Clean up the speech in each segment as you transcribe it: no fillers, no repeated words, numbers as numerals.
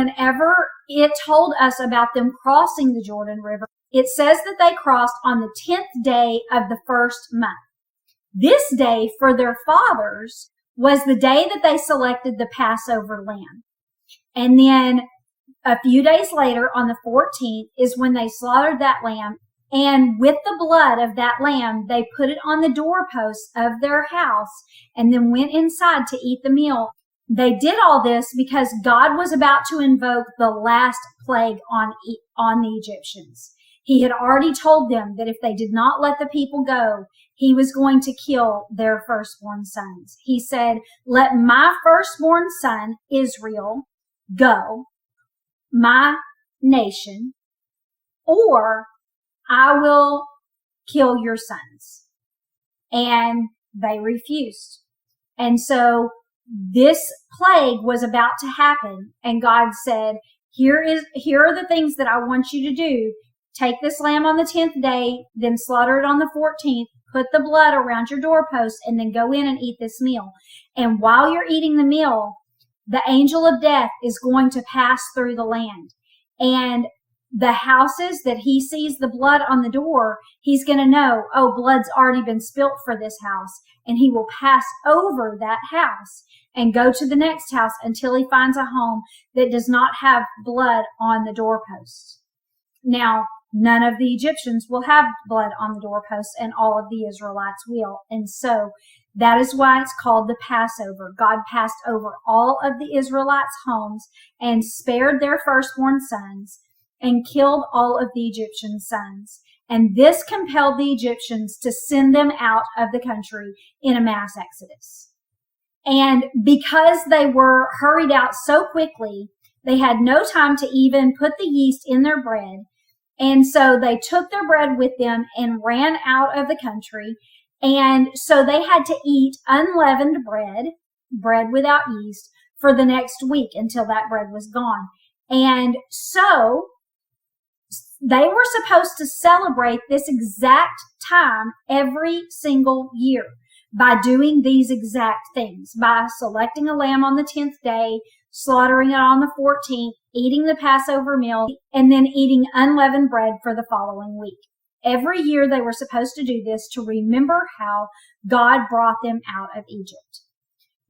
whenever it told us about them crossing the Jordan River, it says that they crossed on the 10th day of the first month. This day for their fathers was the day that they selected the Passover lamb. And then a few days later, on the 14th, is when they slaughtered that lamb. And with the blood of that lamb, they put it on the doorposts of their house and then went inside to eat the meal. They did all this because God was about to invoke the last plague on the Egyptians. He had already told them that if they did not let the people go, he was going to kill their firstborn sons. He said, "Let my firstborn son, Israel, go, my nation, or I will kill your sons." And they refused. And so this plague was about to happen. And God said, here are the things that I want you to do. Take this lamb on the 10th day, then slaughter it on the 14th, put the blood around your doorpost, and then go in and eat this meal. And while you're eating the meal, the angel of death is going to pass through the land. And the houses that he sees the blood on the door, he's going to know, oh, blood's already been spilt for this house. And he will pass over that house and go to the next house until he finds a home that does not have blood on the doorposts. Now, none of the Egyptians will have blood on the doorposts, and all of the Israelites will. And so that is why it's called the Passover. God passed over all of the Israelites' homes and spared their firstborn sons and killed all of the Egyptian sons. And this compelled the Egyptians to send them out of the country in a mass exodus. And because they were hurried out so quickly, they had no time to even put the yeast in their bread. And so they took their bread with them and ran out of the country. And so they had to eat unleavened bread without yeast, for the next week until that bread was gone. And so they were supposed to celebrate this exact time every single year by doing these exact things, by selecting a lamb on the 10th day, slaughtering it on the 14th, eating the Passover meal, and then eating unleavened bread for the following week. Every year they were supposed to do this to remember how God brought them out of Egypt.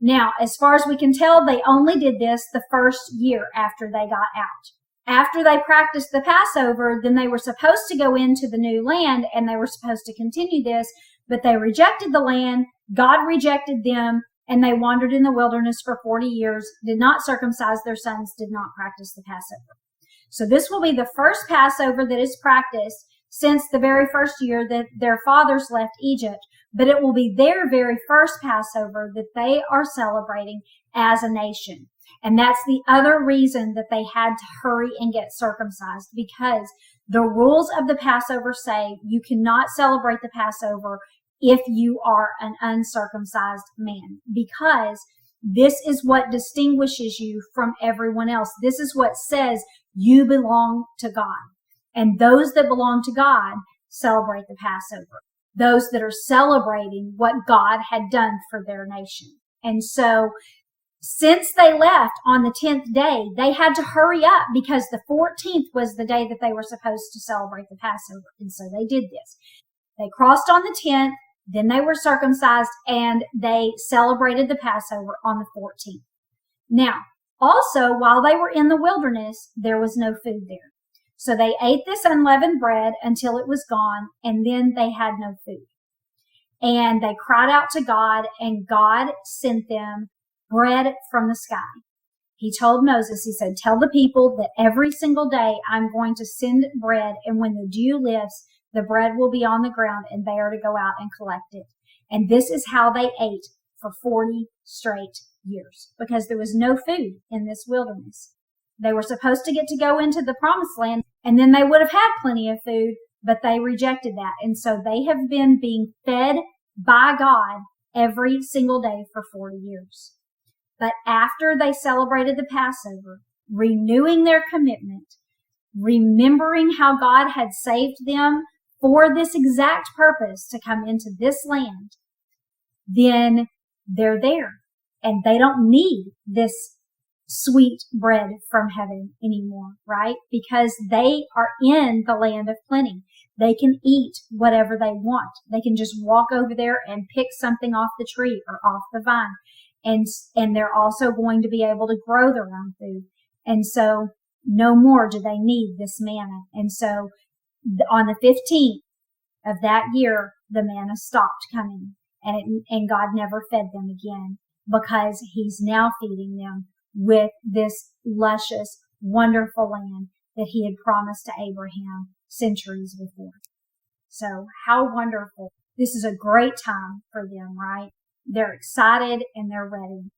Now, as far as we can tell, they only did this the first year after they got out. After they practiced the Passover, then they were supposed to go into the new land and they were supposed to continue this, but they rejected the land, God rejected them, and they wandered in the wilderness for 40 years, did not circumcise their sons, did not practice the Passover. So this will be the first Passover that is practiced since the very first year that their fathers left Egypt, but it will be their very first Passover that they are celebrating as a nation. And that's the other reason that they had to hurry and get circumcised, because the rules of the Passover say you cannot celebrate the Passover if you are an uncircumcised man, because this is what distinguishes you from everyone else. This is what says you belong to God. And those that belong to God celebrate the Passover. Those that are celebrating what God had done for their nation. And so since they left on the 10th day, they had to hurry up because the 14th was the day that they were supposed to celebrate the Passover. And so they did this. They crossed on the 10th, then they were circumcised, and they celebrated the Passover on the 14th. Now, also, while they were in the wilderness, there was no food there. So they ate this unleavened bread until it was gone, and then they had no food. And they cried out to God, and God sent them bread from the sky. He told Moses, he said, tell the people that every single day I'm going to send bread, and when the dew lifts, the bread will be on the ground, and they are to go out and collect it. And this is how they ate for 40 straight years, because there was no food in this wilderness. They were supposed to get to go into the promised land, and then they would have had plenty of food, but they rejected that. And so they have been being fed by God every single day for 40 years. But after they celebrated the Passover, renewing their commitment, remembering how God had saved them for this exact purpose to come into this land, then they're there. And they don't need this sweet bread from heaven anymore, right? Because they are in the land of plenty. They can eat whatever they want. They can just walk over there and pick something off the tree or off the vine. And they're also going to be able to grow their own food. And so no more do they need this manna. And so on the 15th of that year, the manna stopped coming, and God never fed them again, because he's now feeding them with this luscious, wonderful land that he had promised to Abraham centuries before. So how wonderful. This is a great time for them, right? They're excited and they're ready.